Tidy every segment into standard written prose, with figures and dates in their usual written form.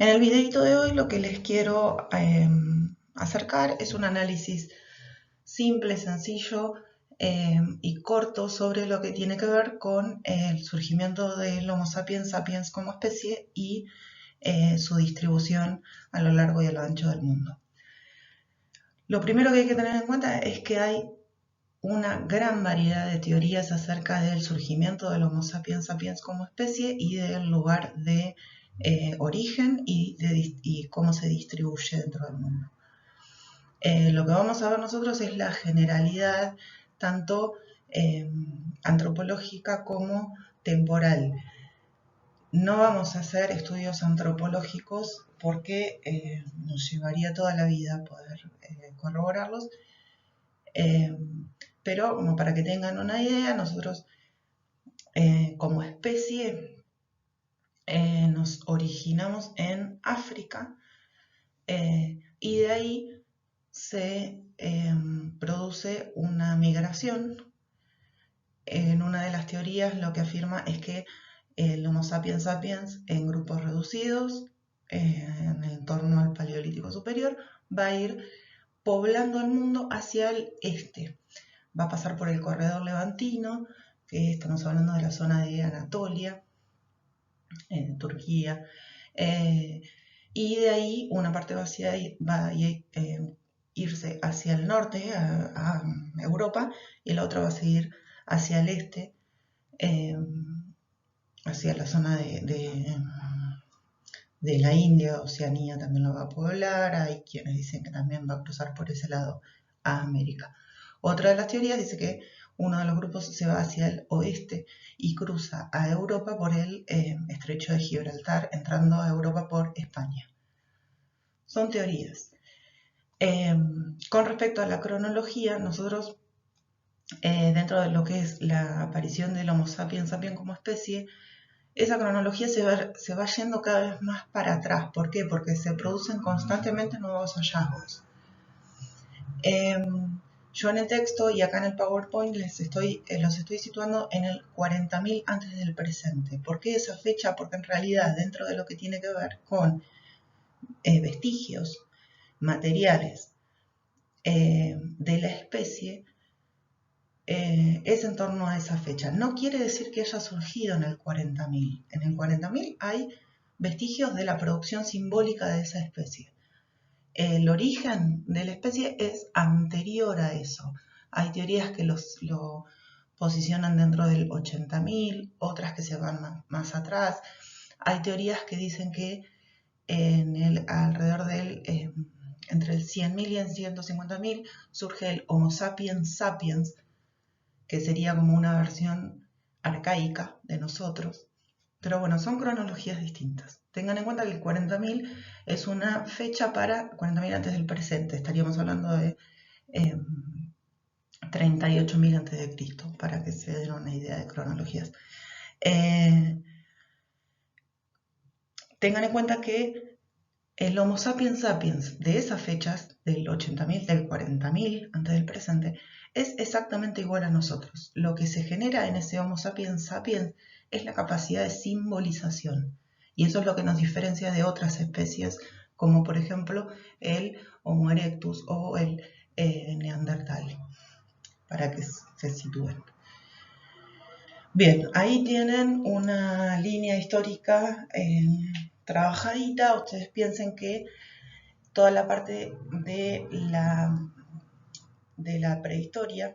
En el videito de hoy lo que les quiero acercar es un análisis simple, sencillo y corto sobre lo que tiene que ver con el surgimiento del Homo sapiens sapiens como especie y su distribución a lo largo y a lo ancho del mundo. Lo primero que hay que tener en cuenta es que hay una gran variedad de teorías acerca del surgimiento del Homo sapiens sapiens como especie y del lugar de origen y cómo se distribuye dentro del mundo. Lo que vamos a ver nosotros es la generalidad tanto antropológica como temporal. No vamos a hacer estudios antropológicos porque nos llevaría toda la vida poder corroborarlos, pero como para que tengan una idea, nosotros como especie nos originamos en África y de ahí se produce una migración. En una de las teorías lo que afirma es que el Homo sapiens sapiens en grupos reducidos, en el entorno al Paleolítico Superior, va a ir poblando el mundo hacia el este. Va a pasar por el corredor levantino, que estamos hablando de la zona de Anatolia, Turquía, y de ahí una parte va a irse hacia el norte, a Europa, y la otra va a seguir hacia el este, hacia la zona de la India. Oceanía también lo va a poblar. Hay quienes dicen que también va a cruzar por ese lado a América. Otra de las teorías dice que uno de los grupos se va hacia el oeste y cruza a Europa por el estrecho de Gibraltar, entrando a Europa por España. Son teorías. Con respecto a la cronología, nosotros, dentro de lo que es la aparición del Homo sapiens sapiens como especie, esa cronología se va yendo cada vez más para atrás. ¿Por qué? Porque se producen constantemente nuevos hallazgos. Yo en el texto y acá en el PowerPoint los estoy situando en el 40.000 antes del presente. ¿Por qué esa fecha? Porque en realidad dentro de lo que tiene que ver con vestigios materiales de la especie, es en torno a esa fecha. No quiere decir que haya surgido en el 40.000. En el 40.000 hay vestigios de la producción simbólica de esa especie. El origen de la especie es anterior a eso. Hay teorías que lo posicionan dentro del 80.000, otras que se van más atrás. Hay teorías que dicen que alrededor del entre el 100.000 y el 150.000 surge el Homo sapiens sapiens, que sería como una versión arcaica de nosotros. Pero bueno, son cronologías distintas. Tengan en cuenta que el 40.000 es una fecha para 40.000 antes del presente. Estaríamos hablando de 38.000 antes de Cristo, para que se den una idea de cronologías. Tengan en cuenta que el Homo sapiens sapiens de esas fechas, del 80.000, del 40.000 antes del presente, es exactamente igual a nosotros. Lo que se genera en ese Homo sapiens sapiens es la capacidad de simbolización. Y eso es lo que nos diferencia de otras especies, como por ejemplo el Homo erectus o el Neandertal, para que se sitúen. Bien, ahí tienen una línea histórica trabajadita. Ustedes piensen que toda la parte de la prehistoria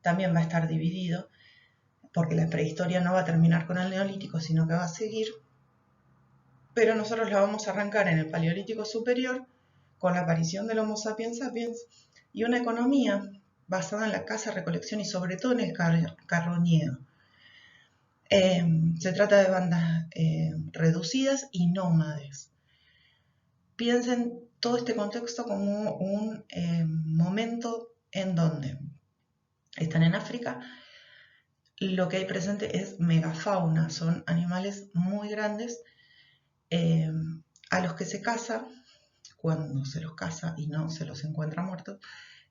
también va a estar dividido, porque la prehistoria no va a terminar con el neolítico, sino que va a seguir, pero nosotros la vamos a arrancar en el Paleolítico Superior con la aparición del Homo sapiens sapiens y una economía basada en la caza, recolección y sobre todo en el carroñeo. Se trata de bandas reducidas y nómades. Piensen todo este contexto como un momento en donde están en África. Lo que hay presente es megafauna, son animales muy grandes a los que se caza, cuando se los caza y no se los encuentra muertos,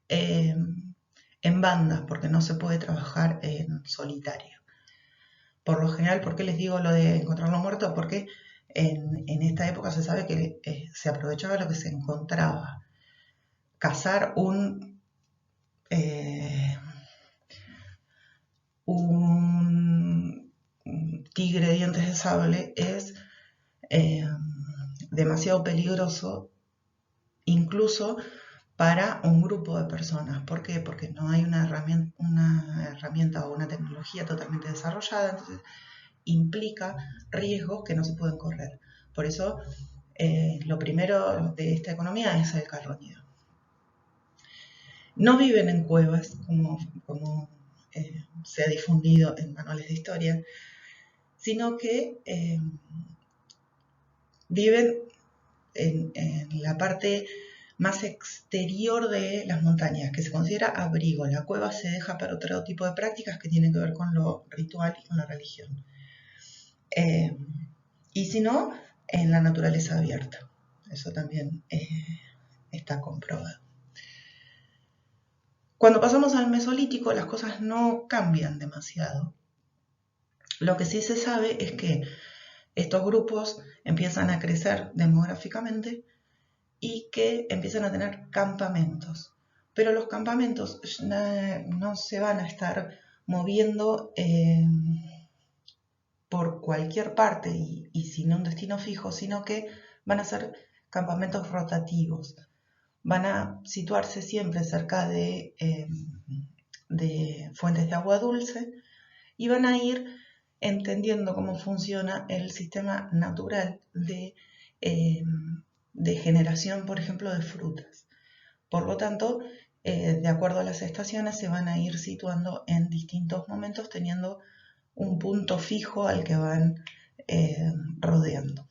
en bandas, porque no se puede trabajar en solitario. Por lo general, ¿por qué les digo lo de encontrarlo muerto? Porque En esta época se sabe que se aprovechaba lo que se encontraba. Cazar un tigre de dientes de sable es demasiado peligroso, incluso para un grupo de personas. ¿Por qué? Porque no hay una herramienta o una tecnología totalmente desarrollada, entonces implica riesgos que no se pueden correr. Por eso, lo primero de esta economía es el carroñero. No viven en cuevas, como se ha difundido en manuales de historia, sino que viven en la parte más exterior de las montañas, que se considera abrigo. La cueva se deja para otro tipo de prácticas que tienen que ver con lo ritual y con la religión. Y si no, en la naturaleza abierta. Eso también está comprobado. Cuando pasamos al Mesolítico, las cosas no cambian demasiado. Lo que sí se sabe es que estos grupos empiezan a crecer demográficamente y que empiezan a tener campamentos. Pero los campamentos no se van a estar moviendo por cualquier parte y sin un destino fijo, sino que van a ser campamentos rotativos. Van a situarse siempre cerca de fuentes de agua dulce y van a ir entendiendo cómo funciona el sistema natural de generación, por ejemplo, de frutas. Por lo tanto, de acuerdo a las estaciones, se van a ir situando en distintos momentos, teniendo un punto fijo al que van rodeando.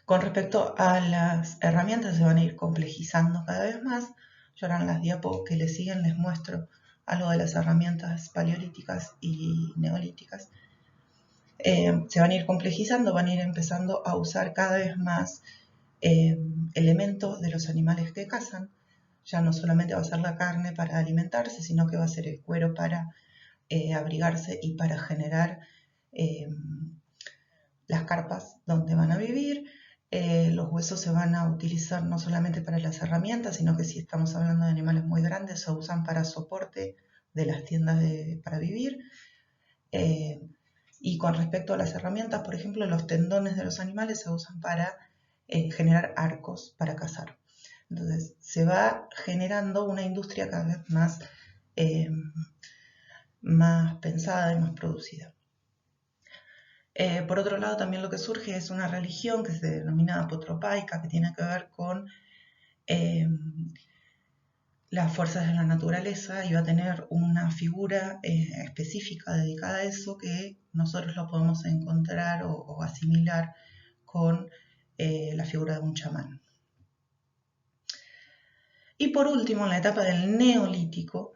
Con respecto a las herramientas, se van a ir complejizando cada vez más. Yo ahora en las diapos que les siguen les muestro algo de las herramientas paleolíticas y neolíticas. Se van a ir complejizando, van a ir empezando a usar cada vez más elementos de los animales que cazan. Ya no solamente va a ser la carne para alimentarse, sino que va a ser el cuero para abrigarse y para generar las carpas donde van a vivir. Los huesos se van a utilizar no solamente para las herramientas, sino que si estamos hablando de animales muy grandes, se usan para soporte de las tiendas para vivir. Y con respecto a las herramientas, por ejemplo, los tendones de los animales se usan para generar arcos para cazar. Entonces, se va generando una industria cada vez más pensada y más producida. Por otro lado, también lo que surge es una religión que se denomina apotropaica, que tiene que ver con las fuerzas de la naturaleza y va a tener una figura específica dedicada a eso que nosotros lo podemos encontrar o asimilar con la figura de un chamán. Y por último, en la etapa del Neolítico,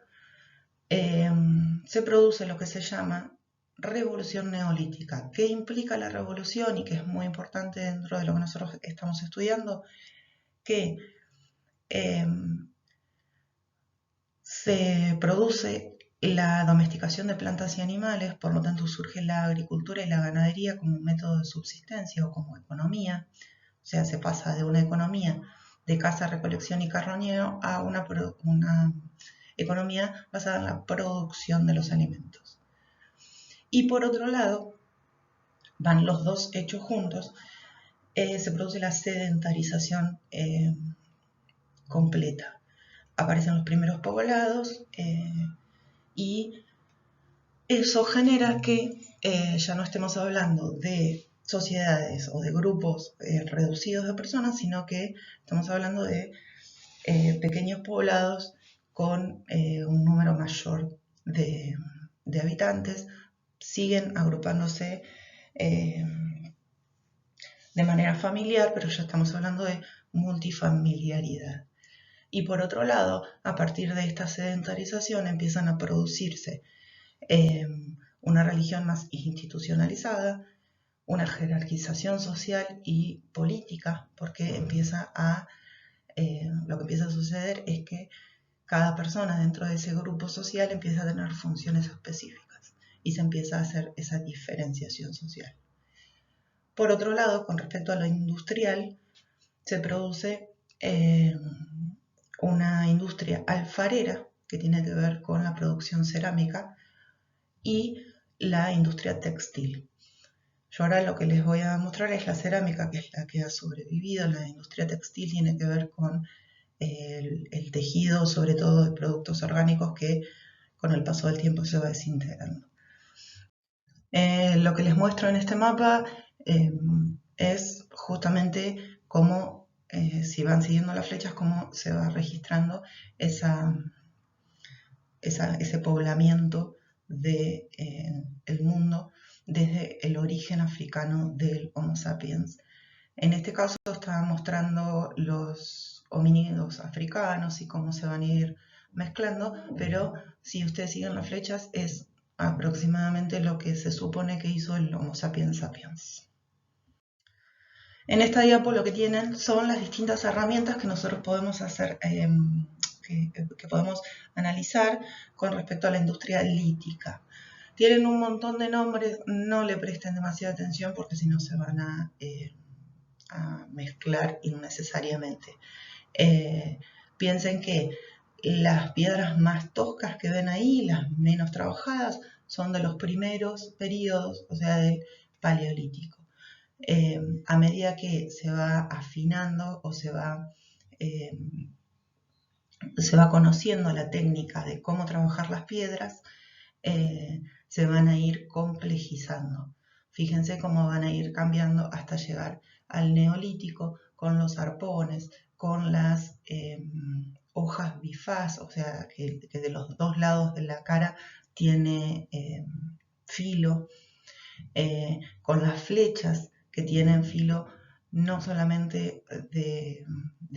se produce lo que se llama revolución neolítica. ¿Qué implica la revolución y que es muy importante dentro de lo que nosotros estamos estudiando? Que se produce la domesticación de plantas y animales, por lo tanto surge la agricultura y la ganadería como un método de subsistencia o como economía. O sea, se pasa de una economía de caza, recolección y carroñero a una economía basada en la producción de los alimentos. Y por otro lado, van los dos hechos juntos, se produce la sedentarización completa. Aparecen los primeros poblados y eso genera que ya no estemos hablando de sociedades o de grupos reducidos de personas, sino que estamos hablando de pequeños poblados con un número mayor de habitantes. Siguen agrupándose de manera familiar, pero ya estamos hablando de multifamiliaridad. Y por otro lado, a partir de esta sedentarización empiezan a producirse una religión más institucionalizada, una jerarquización social y política, porque lo que empieza a suceder es que cada persona dentro de ese grupo social empieza a tener funciones específicas y se empieza a hacer esa diferenciación social. Por otro lado, con respecto a lo industrial, se produce una industria alfarera que tiene que ver con la producción cerámica y la industria textil. Yo ahora lo que les voy a mostrar es la cerámica, que es la que ha sobrevivido. La industria textil tiene que ver con el tejido, sobre todo de productos orgánicos, que con el paso del tiempo se va desintegrando. Lo que les muestro en este mapa es justamente cómo, si van siguiendo las flechas, cómo se va registrando ese poblamiento del mundo desde el origen africano del Homo sapiens. En este caso estaba mostrando los homínidos africanos y cómo se van a ir mezclando, pero si ustedes siguen las flechas es aproximadamente lo que se supone que hizo el Homo sapiens sapiens. En esta diapo lo que tienen son las distintas herramientas que nosotros podemos hacer, que podemos analizar con respecto a la industria lítica. Tienen un montón de nombres, no le presten demasiada atención porque si no se van a mezclar innecesariamente. Piensen que las piedras más toscas que ven ahí, las menos trabajadas, son de los primeros periodos, o sea, del Paleolítico. A medida que se va afinando o se va conociendo la técnica de cómo trabajar las piedras, se van a ir complejizando. Fíjense cómo van a ir cambiando hasta llegar al Neolítico con los arpones, con las hojas bifaz, o sea, que de los dos lados de la cara tiene filo, con las flechas que tienen filo no solamente de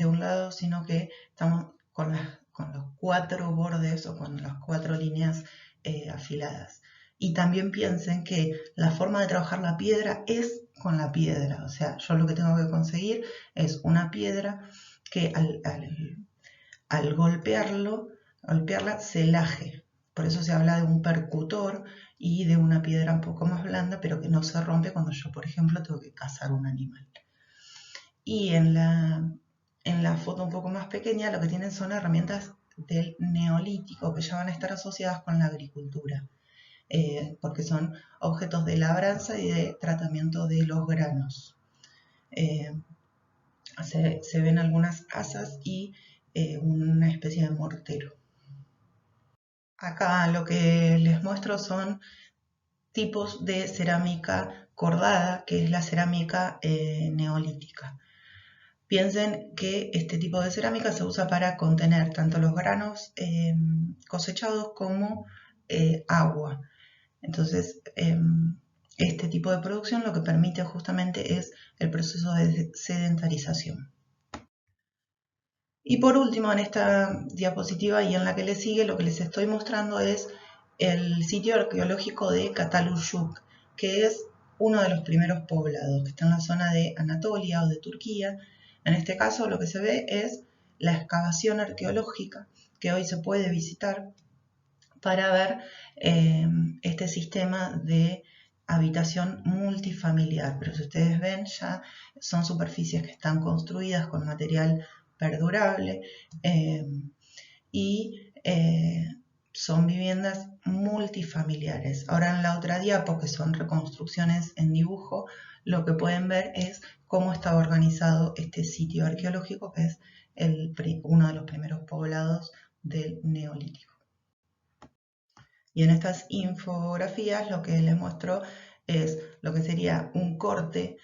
un lado, sino que estamos con los 4 bordes o con las 4 líneas afiladas. Y también piensen que la forma de trabajar la piedra es con la piedra, o sea, yo lo que tengo que conseguir es una piedra que al golpearla se laje. Por eso se habla de un percutor y de una piedra un poco más blanda, pero que no se rompe cuando yo, por ejemplo, tengo que cazar un animal. Y en la foto un poco más pequeña lo que tienen son herramientas del Neolítico que ya van a estar asociadas con la agricultura, porque son objetos de labranza y de tratamiento de los granos. Se ven algunas asas y una especie de mortero. Acá lo que les muestro son tipos de cerámica cordada, que es la cerámica neolítica. Piensen que este tipo de cerámica se usa para contener tanto los granos cosechados como agua. Entonces, este tipo de producción lo que permite justamente es el proceso de sedentarización. Y por último, en esta diapositiva y en la que le sigue, lo que les estoy mostrando es el sitio arqueológico de Cataluyuk, que es uno de los primeros poblados, que está en la zona de Anatolia o de Turquía. En este caso lo que se ve es la excavación arqueológica que hoy se puede visitar para ver este sistema de habitación multifamiliar. Pero si ustedes ven, ya son superficies que están construidas con material perdurable y son viviendas multifamiliares. Ahora en la otra diapo, que son reconstrucciones en dibujo, lo que pueden ver es cómo estaba organizado este sitio arqueológico, que es uno de los primeros poblados del Neolítico. Y en estas infografías lo que les muestro es lo que sería un corte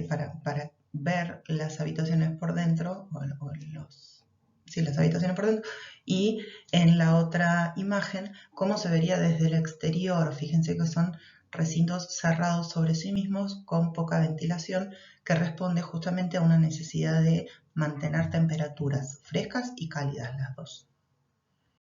para ver las habitaciones por dentro, las habitaciones por dentro, y en la otra imagen cómo se vería desde el exterior. Fíjense que son recintos cerrados sobre sí mismos con poca ventilación, que responde justamente a una necesidad de mantener temperaturas frescas y cálidas las dos.